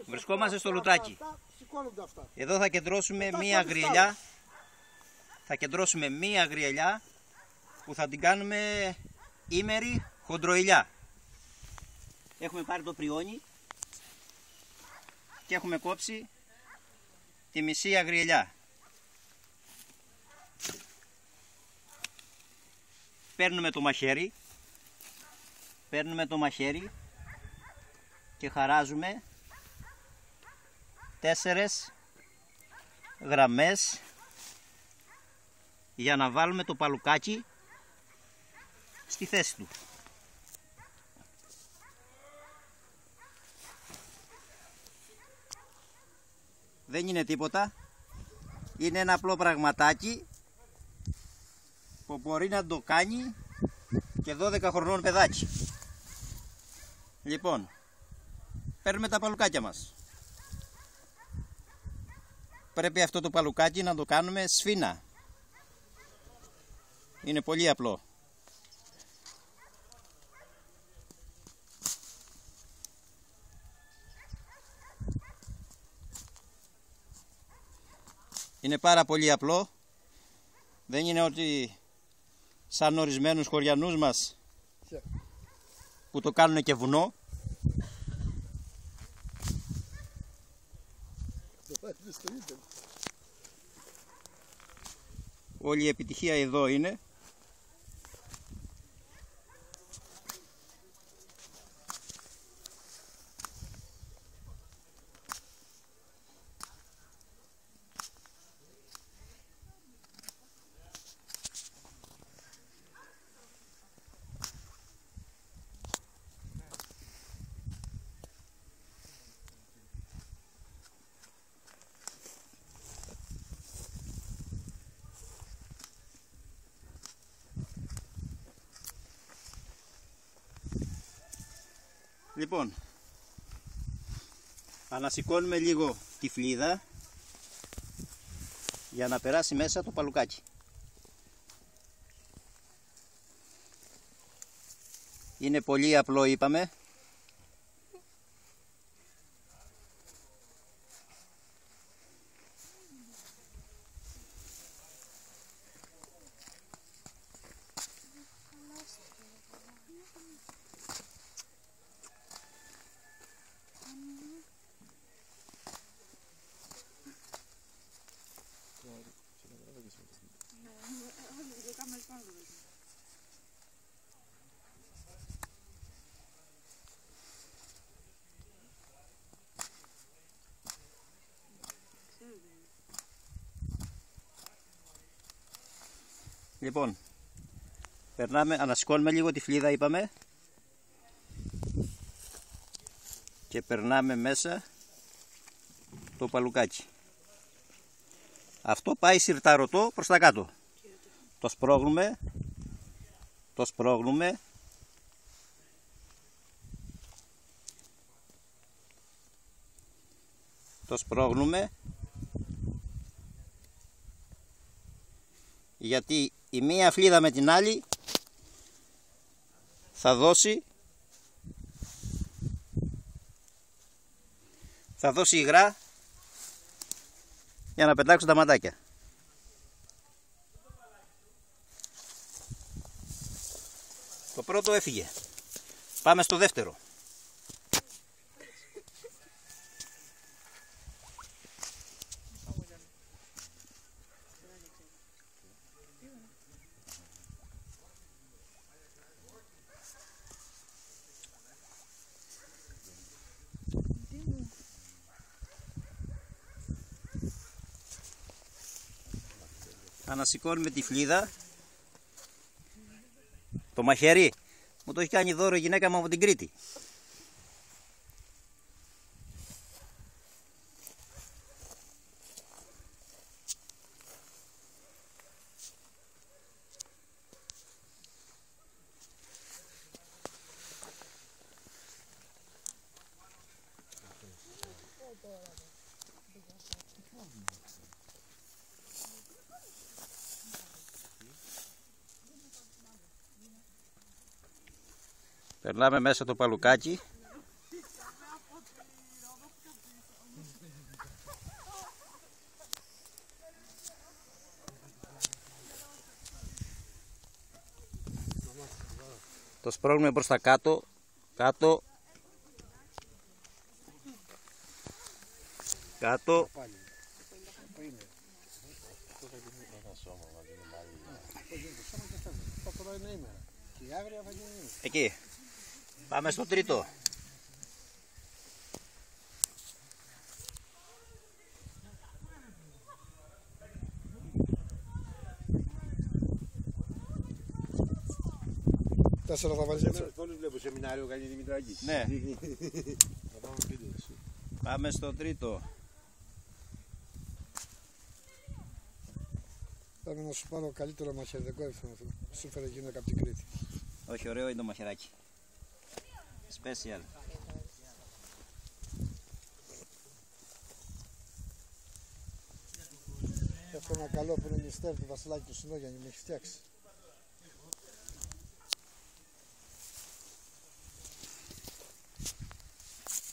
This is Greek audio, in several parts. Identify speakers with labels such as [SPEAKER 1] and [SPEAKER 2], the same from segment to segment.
[SPEAKER 1] Βρισκόμαστε στο Λουτράκι. Εδώ θα κεντρώσουμε μία γριελιά. Θα κεντρώσουμε μία γριελιά που θα την κάνουμε ήμερη χοντροηλιά. Έχουμε πάρει το πριόνι και έχουμε κόψει τη μισή αγριελιά. Παίρνουμε το μαχαίρι και χαράζουμε 4 γραμμές για να βάλουμε το παλουκάκι στη θέση του. Δεν είναι τίποτα, είναι ένα απλό πραγματάκι που μπορεί να το κάνει και 12 χρονών παιδάκι. Λοιπόν, παίρνουμε τα παλουκάκια μας. Πρέπει αυτό το παλουκάκι να το κάνουμε σφίνα. Είναι πολύ απλό. Είναι πάρα πολύ απλό. Δεν είναι ότι σαν ορισμένους χωριανούς μας που το κάνουν και βουνό. Όλη η επιτυχία εδώ είναι. Λοιπόν, ανασηκώνουμε λίγο τη φλίδα για να περάσει μέσα το παλουκάκι. Είναι πολύ απλό, είπαμε. Λοιπόν, ανασηκώνουμε λίγο τη φλίδα, είπαμε, και περνάμε μέσα το παλουκάκι. Αυτό πάει συρταρωτό προς τα κάτω. Το σπρώγνουμε, γιατί η μία φλίδα με την άλλη θα δώσει υγρά για να πετάξουν τα ματάκια. Το πρώτο έφυγε. Πάμε στο δεύτερο. Ανασηκώνουμε τη φλίδα. Το μαχαίρι μου το έχει κάνει δώρο η γυναίκα μου από την Κρήτη. Περνάμε μέσα το παλουκάκι Το σπρώχνουμε προς τα κάτω. Κάτω. Κάτω. Εκεί. Πάμε στο τρίτο.
[SPEAKER 2] Τέσσερα θα βάλεις έτσι.
[SPEAKER 3] Όλους βλέπω σεμινάριο κάνει Δημητράκη.
[SPEAKER 1] Ναι. Πάμε στο τρίτο.
[SPEAKER 2] Πάμε να σου πάρω καλύτερο μαχαίρι, δεν κόβει αυτό. Σου φέρε γυναίκα από την Κρήτη.
[SPEAKER 1] Όχι, ωραίο είναι το μαχαιράκι. Special.
[SPEAKER 2] Και αυτό ένα καλό που είναι μυστέρι του Βασιλάκη του Συνόγιαννη, με έχει φτιάξει.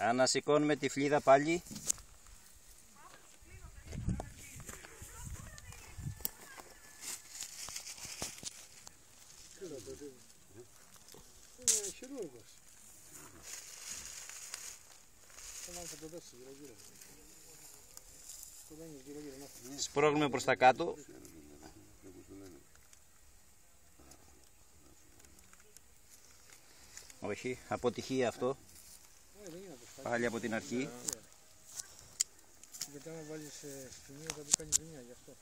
[SPEAKER 1] Ανασηκώνουμε τη φλίδα πάλι.
[SPEAKER 2] Είναι χειρούργος. Θα το δώσεις γύρω-γύρω. Το δένεις γύρω-γύρω.
[SPEAKER 1] Σπρώχνουμε προς τα κάτω. Όχι, αποτυχία αυτό. Πάλι από την αρχή.
[SPEAKER 2] Γιατί άμα βάλεις στιγμή θα του κάνει ζημιά γι' αυτό.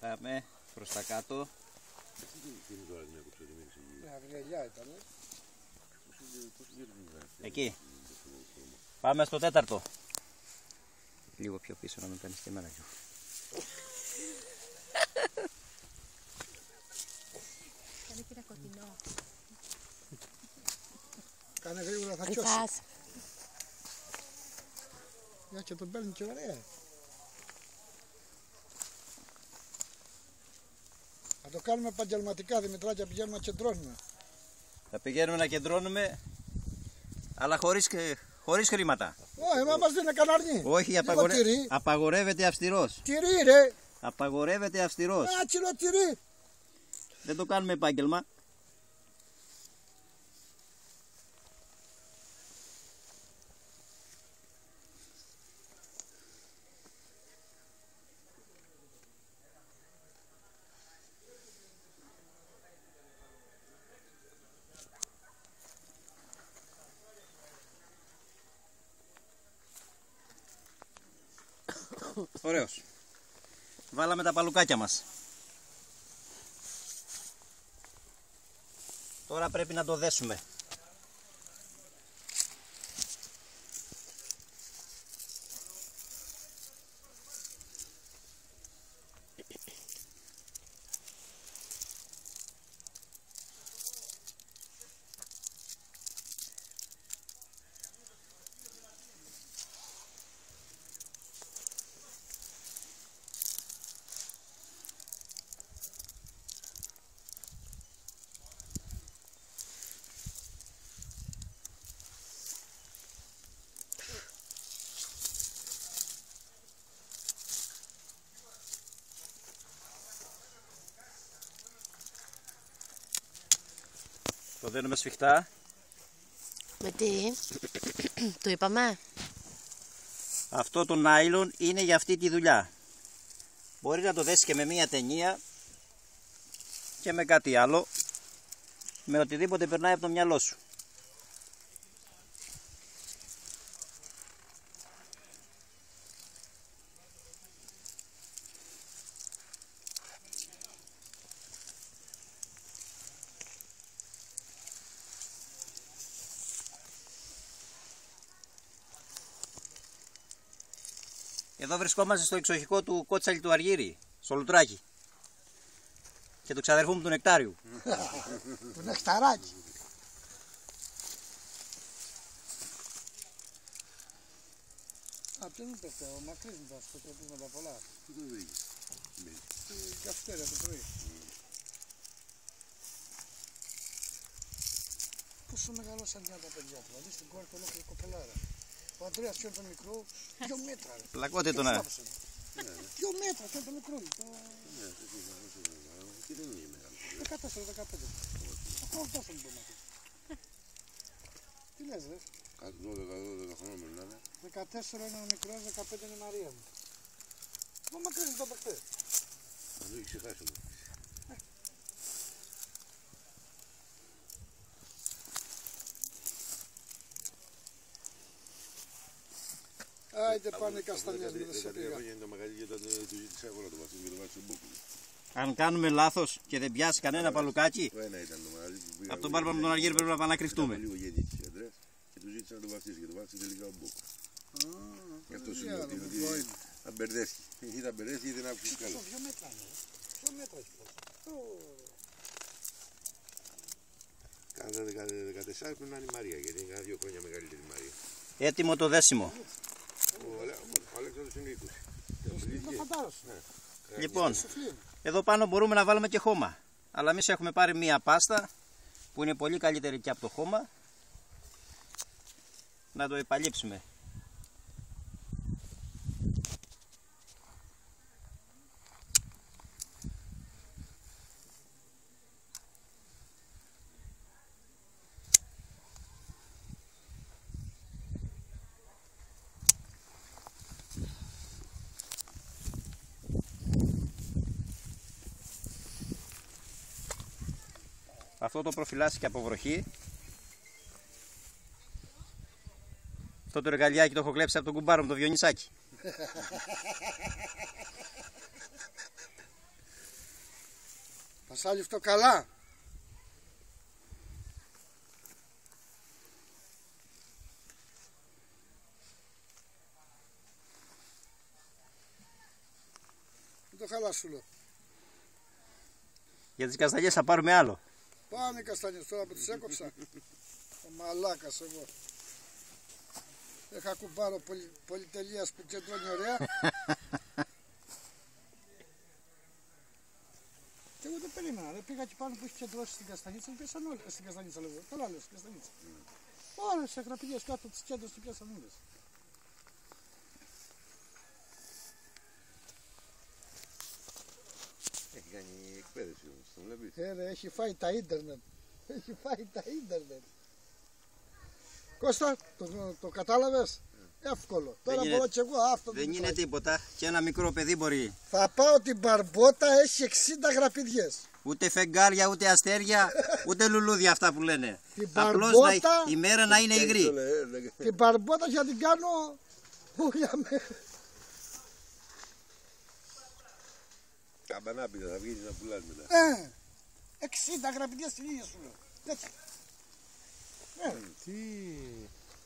[SPEAKER 1] Πάμε προς τα κάτω.
[SPEAKER 2] Αγριελιά ήταν.
[SPEAKER 1] Εκεί. Πάμε στο τέταρτο. Λίγο πιο πίσω να με παίρνεις και εμένα.
[SPEAKER 4] Κάνε και ένα κοντινό.
[SPEAKER 2] Κάνε γρήγορα θα τσιώσει. Μια και τον παίρνει και ωραία. Θα το κάνουμε επαγγελματικά, Δημητράκια, πηγαίνουμε να κεντρώνουμε.
[SPEAKER 1] Θα πηγαίνουμε να κεντρώνουμε, αλλά χωρίς χρήματα.
[SPEAKER 2] Όχι, μα μας δίνει καναρνί.
[SPEAKER 1] Όχι, απαγορεύεται αυστηρός.
[SPEAKER 2] Τυρί ρε.
[SPEAKER 1] Απαγορεύεται αυστηρός.
[SPEAKER 2] Άτσιλο τυρί.
[SPEAKER 1] Δεν το κάνουμε επάγγελμα. Ωραίος. Βάλαμε τα παλουκάκια μας. Τώρα πρέπει να το δέσουμε. Το δένουμε σφιχτά.
[SPEAKER 4] Με τι, το είπαμε.
[SPEAKER 1] Αυτό το νάιλον είναι για αυτή τη δουλειά. Μπορεί να το δέσει και με μία ταινία και με κάτι άλλο. Με οτιδήποτε περνάει από το μυαλό σου. Εδώ βρισκόμαστε στο εξοχικό του Κότσαλη του Αργύρη, στο Λουτράκι. Και του ξαδερφού μου του Νεκτάριου.
[SPEAKER 2] Του Νεκταράκι. Ποιον είπε αυτό, ο Μακρύς μου τα σκοτώπισματα πολλά. Στην καυτέρια το πρωί. πόσο μεγαλώσαν τα παιδιά του. Δηλαδή στην κόρη του ολόκληρη κοπελάρα. Ο Ανδρέας πιο το μικρό, 2 μέτρα. Ρε.
[SPEAKER 1] Πλακώτε τον.
[SPEAKER 2] 2 μέτρα και το μικρό.
[SPEAKER 3] Τι δεν είναι μεγάλο.
[SPEAKER 2] 14-15. Ακόμα τόσο δεν μπορεί να πει. Τι λες ρε.
[SPEAKER 3] 12 χρόνια μιλάνε.
[SPEAKER 2] 14 είναι ο μικρός, 15 είναι η Μαρία μου. Μα μακρύνει το παιχτέ.
[SPEAKER 3] Να το έχει ξεχάσει όμως.
[SPEAKER 2] Άιντε πάνε οι καστανιές μου, δεν σε
[SPEAKER 3] 13
[SPEAKER 2] πήγα.
[SPEAKER 3] χρόνια είναι το μεγαλύτερο όταν του ζήτησα εγώ να το βαθύνω και το βάζω στον μπούκου.
[SPEAKER 1] Αν κάνουμε λάθος και δεν πιάσει κανένα παλουκάκι,
[SPEAKER 3] Το ένα ήταν το μεγαλύτερο που πήγα.
[SPEAKER 1] από τον Μπάρμπαρο τον Αργύρη πρέπει να πάμε να κρυφτούμε.
[SPEAKER 3] Ήταν λίγο γεννήτη ο Ανδρέας και του ζήτησα να το βαθύσει και το βάθησε τελικά ο μπούκου. Γι' αυτό σου λέω ότι θα μπερδεύει. Ή θα μπερδεύει ή δεν άκουσε καλά.
[SPEAKER 2] 2 μέτρα είναι. 2 μέτρα έχει φτάσει.
[SPEAKER 3] Κάθε 14 πρέπει να είναι η Μαρία γιατί είναι 2 χρόνια μεγαλύτερη η Μαρία.
[SPEAKER 1] Έτοιμο το δέσιμο.
[SPEAKER 3] Ο Αλέξανδρος είναι 20.
[SPEAKER 2] Το φαντάρος.
[SPEAKER 1] Λοιπόν, εδώ πάνω μπορούμε να βάλουμε και χώμα. Αλλά εμείς έχουμε πάρει μία πάστα που είναι πολύ καλύτερη και από το χώμα. Να το επαλείψουμε. Αυτό το προφυλάσσει και από βροχή. Αυτό το εργαλειάκι το έχω κλέψει από τον κουμπάρο μου, το Διονυσάκι.
[SPEAKER 2] Πασάλι αυτό καλά. Δεν το χαλάσουλο.
[SPEAKER 1] Για τις καστανιές θα πάρουμε άλλο.
[SPEAKER 2] Πάνε οι καστανιές τώρα που τις έκοψα. Ο μαλάκας εγώ. Είχα κουμπάρο πολυτελείας που κεντρώνει ωραία. Και εγώ δεν περίμενα. Ρε. Πήγα και πάνω που έχει κεντρώσει στην καστανίτσα και πιάσαν όλοι. Στην καστανίτσα λέω. Καλά λέω στην καστανίτσα. Όλες οι αγραπηγές κάτω τις κέντρες και πιάσαν όλες.
[SPEAKER 3] Έχει κάνει εκπαίδευση όμως, τον βλέπεις.
[SPEAKER 2] Ρε, έχει φάει τα ίντερνετ. Έχει φάει τα ίντερνετ. Κώστα, το κατάλαβες. Εύκολο. Τώρα
[SPEAKER 1] γίνεται.
[SPEAKER 2] μπορώ και εγώ αυτό.
[SPEAKER 1] Δεν είναι τίποτα. Και ένα μικρό παιδί μπορεί.
[SPEAKER 2] Θα πάω την Μπαρμπότα, έχει 60 γραπηδιές.
[SPEAKER 1] Ούτε φεγγάρια, ούτε αστέρια, ούτε λουλούδια αυτά που λένε.
[SPEAKER 2] Την
[SPEAKER 1] Απλώς
[SPEAKER 2] Μπαρμπότα,
[SPEAKER 1] η μέρα να είναι υγρή.
[SPEAKER 2] την Μπαρμπότα για την κάνω ούλια με.
[SPEAKER 3] Καμπανάπιδα θα βγεις να πουλάς μετά.
[SPEAKER 2] 60 γραπηδιές την ίδια σου λέω. Έτσι.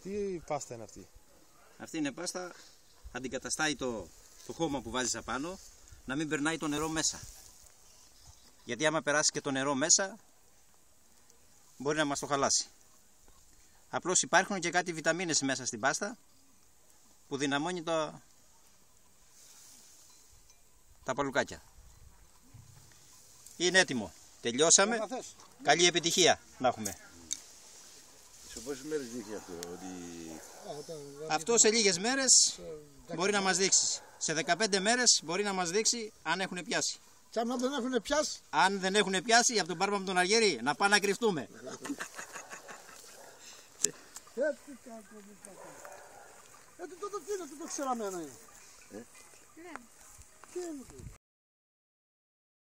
[SPEAKER 5] Τι πάστα είναι αυτή.
[SPEAKER 1] Αυτή είναι πάστα, αντικαταστάει το χώμα που βάζεις απάνω, να μην περνάει το νερό μέσα. Γιατί άμα περάσει και το νερό μέσα, μπορεί να μας το χαλάσει. Απλώς υπάρχουν και κάτι βιταμίνες μέσα στην πάστα, που δυναμώνει τα παλουκάκια. Είναι έτοιμο. Τελειώσαμε. Καλή επιτυχία να έχουμε.
[SPEAKER 3] Σε πόσες μέρες δείχνει αυτό ότι...
[SPEAKER 1] Αυτό σε λίγες μέρες μπορεί να μας δείξει. Σε 15 μέρες μπορεί να μας δείξει αν έχουν πιάσει.
[SPEAKER 2] Και άμα δεν έχουν πιάσει.
[SPEAKER 1] Αν δεν έχουν πιάσει από τον Μπάρμπα με τον Αργύρη, να πάμε να κρυφτούμε.
[SPEAKER 2] Έτσι κακό. Έτσι τότε τι είναι, τι το ξέραμε ένα είναι. Τι είναι.